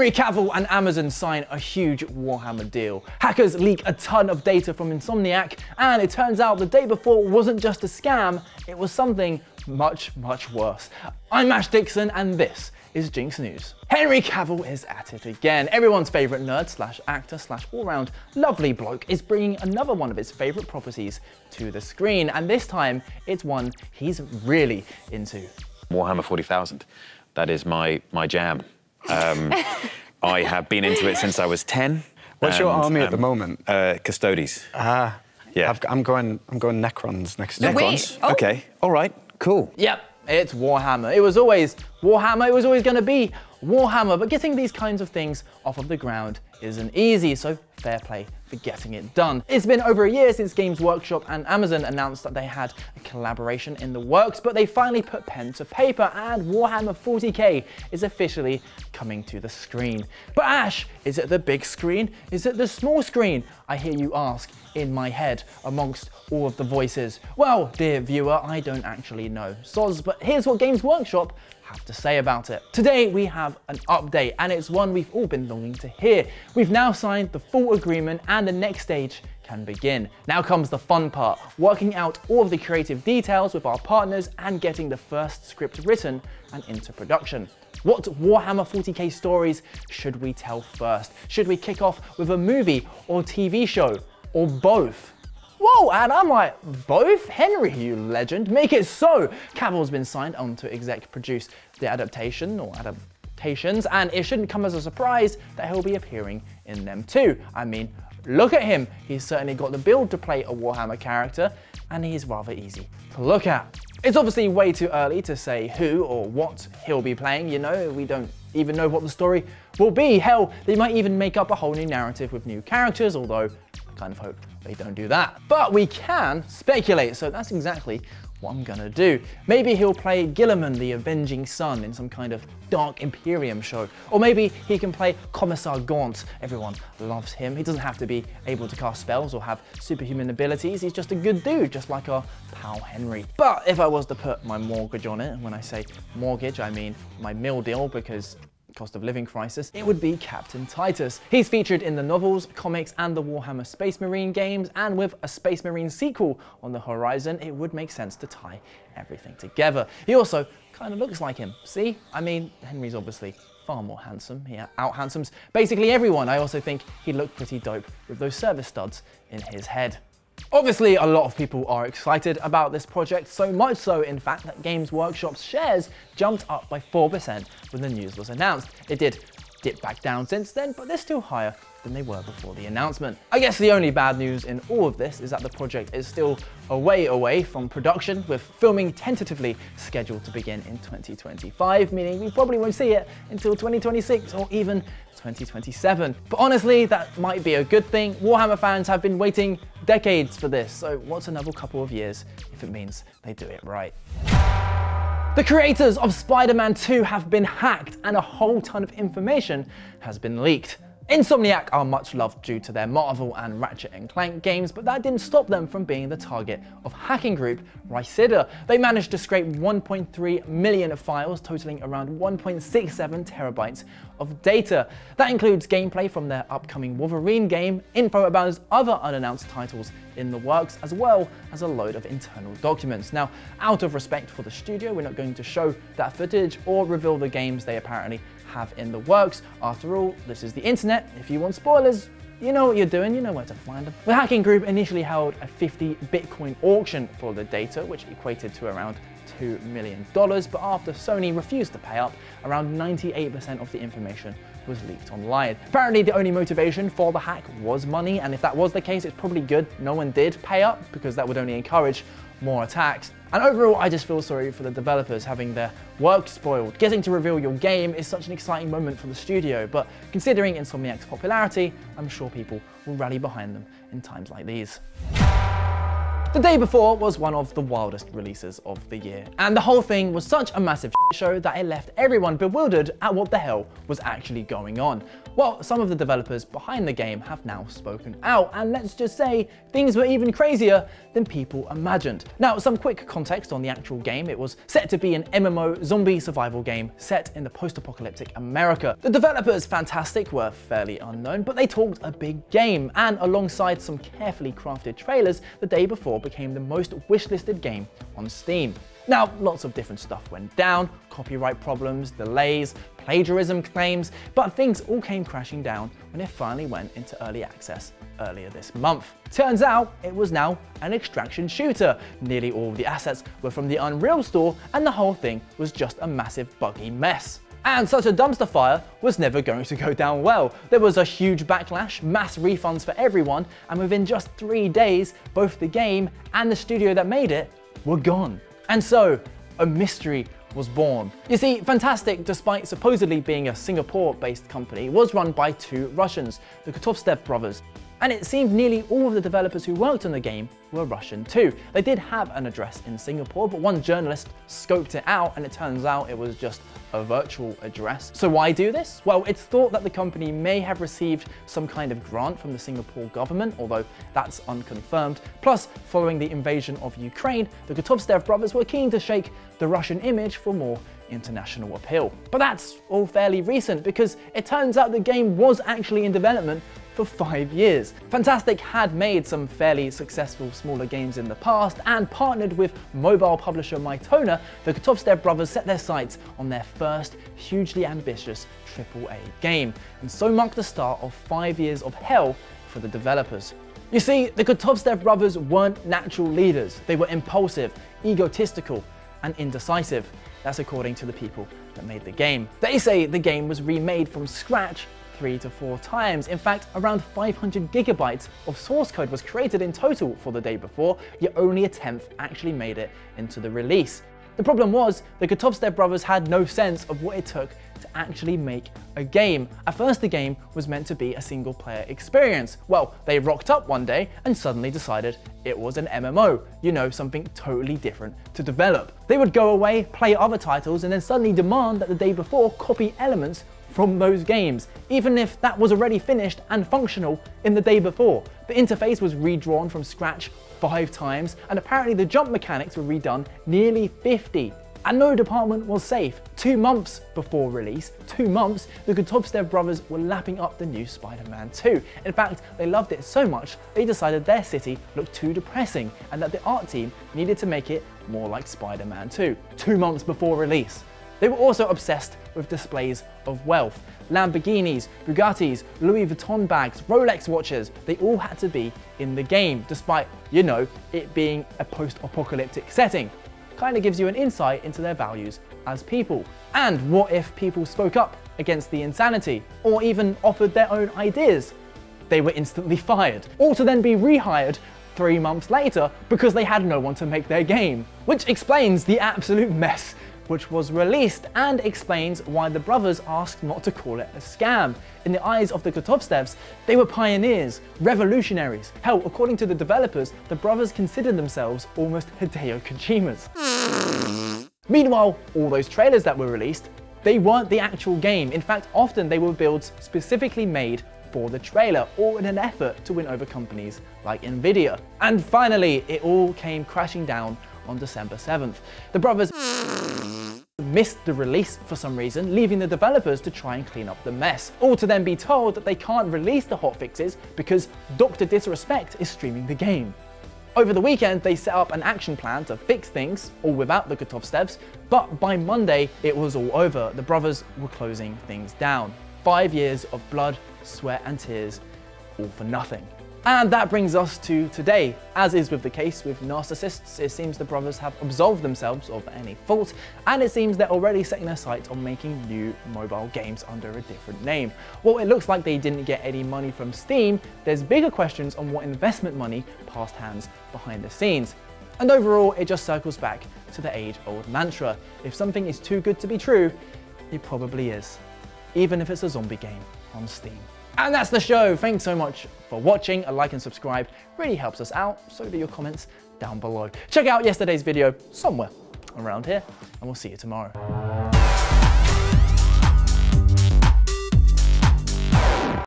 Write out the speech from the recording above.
Henry Cavill and Amazon sign a huge Warhammer deal. Hackers leak a ton of data from Insomniac, and it turns out the day before wasn't just a scam, it was something much, much worse. I'm Ash Dixon, and this is GINX News. Henry Cavill is at it again. Everyone's favourite nerd slash actor slash all-round lovely bloke is bringing another one of his favourite properties to the screen, and this time it's one he's really into. Warhammer 40,000. That is my jam. I have been into it since I was 10. What's your army at the moment? Custodes. Ah, yeah. I'm going Necrons next year. Necrons? Oh. Okay, all right, cool. Yep, it's Warhammer. It was always Warhammer, it was always going to be Warhammer, but getting these kinds of things off of the ground isn't easy, so fair play for getting it done. It's been over a year since Games Workshop and Amazon announced that they had a collaboration in the works, but they finally put pen to paper and Warhammer 40K is officially coming to the screen. But Ash, is it the big screen? Is it the small screen? I hear you ask in my head amongst all of the voices. Well, dear viewer, I don't actually know soz, but here's what Games Workshop have to say about it. Today we have an update, and it's one we've all been longing to hear. We've now signed the full agreement and the next stage can begin. Now comes the fun part, working out all of the creative details with our partners and getting the first script written and into production. What Warhammer 40K stories should we tell first? Should we kick off with a movie or TV show, or both? Whoa, and I'm like, both? Henry, you legend, make it so! Cavill's been signed on to exec produce the adaptation or adaptations, and it shouldn't come as a surprise that he'll be appearing in them too. I mean, look at him. He's certainly got the build to play a Warhammer character, and he's rather easy to look at. It's obviously way too early to say who or what he'll be playing, you know, we don't even know what the story will be. Hell, they might even make up a whole new narrative with new characters, although I kind of hope they don't do that. But we can speculate, so that's exactly what I'm gonna do. Maybe he'll play Guilliman, the Avenging Sun, in some kind of Dark Imperium show. Or maybe he can play Commissar Gaunt. Everyone loves him. He doesn't have to be able to cast spells or have superhuman abilities. He's just a good dude, just like our pal Henry. But if I was to put my mortgage on it, and when I say mortgage, I mean my meal deal, because cost of living crisis, it would be Captain Titus. He's featured in the novels, comics, and the Warhammer Space Marine games, and with a Space Marine sequel on the horizon, it would make sense to tie everything together. He also kind of looks like him. See? I mean, Henry's obviously far more handsome. He out-handsomes basically everyone. I also think he looked pretty dope with those service studs in his head. Obviously, a lot of people are excited about this project, so much so, in fact, that Games Workshop's shares jumped up by 4% when the news was announced. It did dip back down since then, but they're still higher than they were before the announcement. I guess the only bad news in all of this is that the project is still a way away from production, with filming tentatively scheduled to begin in 2025, meaning we probably won't see it until 2026 or even 2027. But honestly, that might be a good thing. Warhammer fans have been waiting decades for this, so what's another couple of years if it means they do it right? The creators of Spider-Man 2 have been hacked, and a whole ton of information has been leaked. Insomniac are much loved due to their Marvel and Ratchet & Clank games, but that didn't stop them from being the target of hacking group Rhysida. They managed to scrape 1.3 million files, totaling around 1.67 terabytes of data. That includes gameplay from their upcoming Wolverine game, info about his other unannounced titles in the works, as well as a load of internal documents. Now, out of respect for the studio, we're not going to show that footage or reveal the games they apparently have in the works. After all, this is the internet. If you want spoilers, you know what you're doing, you know where to find them. The hacking group initially held a 50 Bitcoin auction for the data, which equated to around $2 million, but after Sony refused to pay up, around 98% of the information was leaked online. Apparently, the only motivation for the hack was money, and if that was the case, it's probably good no one did pay up, because that would only encourage more attacks. And overall, I just feel sorry for the developers having their work spoiled. Getting to reveal your game is such an exciting moment for the studio, but considering Insomniac's popularity, I'm sure people will rally behind them in times like these. The day before was one of the wildest releases of the year, and the whole thing was such a massive show that it left everyone bewildered at what the hell was actually going on. Well, some of the developers behind the game have now spoken out, and let's just say things were even crazier than people imagined. Now, some quick context on the actual game. It was set to be an MMO zombie survival game set in the post-apocalyptic America. The developers, fantastic, were fairly unknown, but they talked a big game, and alongside some carefully crafted trailers, the day before became the most wishlisted game on Steam. Now, lots of different stuff went down, copyright problems, delays, plagiarism claims, but things all came crashing down when it finally went into early access earlier this month. Turns out it was now an extraction shooter. Nearly all of the assets were from the Unreal store, and the whole thing was just a massive buggy mess. And such a dumpster fire was never going to go down well. There was a huge backlash, mass refunds for everyone, and within just 3 days, both the game and the studio that made it were gone. And so, a mystery was born. You see, Fantastic, despite supposedly being a Singapore-based company, was run by 2 Russians, the Kotovtsev brothers. And it seemed nearly all of the developers who worked on the game were Russian too. They did have an address in Singapore, but one journalist scoped it out and it turns out it was just a virtual address. So why do this? Well, it's thought that the company may have received some kind of grant from the Singapore government, although that's unconfirmed. Plus, following the invasion of Ukraine, the Kotovtsev brothers were keen to shake the Russian image for more international appeal. But that's all fairly recent because it turns out the game was actually in development for 5 years. Fantastic had made some fairly successful smaller games in the past and partnered with mobile publisher Mytona. The Kotovtsev brothers set their sights on their first hugely ambitious AAA game, and so marked the start of 5 years of hell for the developers. You see, the Kotovtsev brothers weren't natural leaders. They were impulsive, egotistical, and indecisive. That's according to the people that made the game. They say the game was remade from scratch 3 to 4 times. In fact, around 500 gigabytes of source code was created in total for the day before, yet only a tenth actually made it into the release. The problem was, the Kotovtsev brothers had no sense of what it took to actually make a game. At first, the game was meant to be a single player experience. Well, they rocked up one day and suddenly decided it was an MMO, you know, something totally different to develop. They would go away, play other titles, and then suddenly demand that the day before copy elements from those games, even if that was already finished and functional in the day before. The interface was redrawn from scratch 5 times, and apparently the jump mechanics were redone nearly 50. And no department was safe. 2 months before release, 2 months, the Kotovtsev brothers were lapping up the new Spider-Man 2. In fact, they loved it so much, they decided their city looked too depressing and that the art team needed to make it more like Spider-Man 2. 2 months before release. They were also obsessed with displays of wealth. Lamborghinis, Bugattis, Louis Vuitton bags, Rolex watches, they all had to be in the game, despite, you know, it being a post-apocalyptic setting. Kind of gives you an insight into their values as people. And what if people spoke up against the insanity, or even offered their own ideas? They were instantly fired, or to then be rehired 3 months later because they had no one to make their game. Which explains the absolute mess which was released, and explains why the brothers asked not to call it a scam. In the eyes of the Kotovtsevs, they were pioneers, revolutionaries. Hell, according to the developers, the brothers considered themselves almost Hideo Kojimas. Meanwhile, all those trailers that were released, they weren't the actual game. In fact, often they were builds specifically made for the trailer, or in an effort to win over companies like Nvidia. And finally, it all came crashing down on December 7th. The brothers missed the release for some reason, leaving the developers to try and clean up the mess, all to then be told that they can't release the hotfixes because Dr. Disrespect is streaming the game. Over the weekend, they set up an action plan to fix things, all without the Kotovtsevs, but by Monday, it was all over. The brothers were closing things down. 5 years of blood, sweat and tears, all for nothing. And that brings us to today. As is with the case with narcissists, it seems the brothers have absolved themselves of any fault, and it seems they're already setting their sights on making new mobile games under a different name. While it looks like they didn't get any money from Steam, there's bigger questions on what investment money passed hands behind the scenes. And overall, it just circles back to the age-old mantra: if something is too good to be true, it probably is, even if it's a zombie game on Steam. And that's the show. Thanks so much for watching. A like and subscribe really helps us out. So do your comments down below. Check out yesterday's video somewhere around here, and we'll see you tomorrow.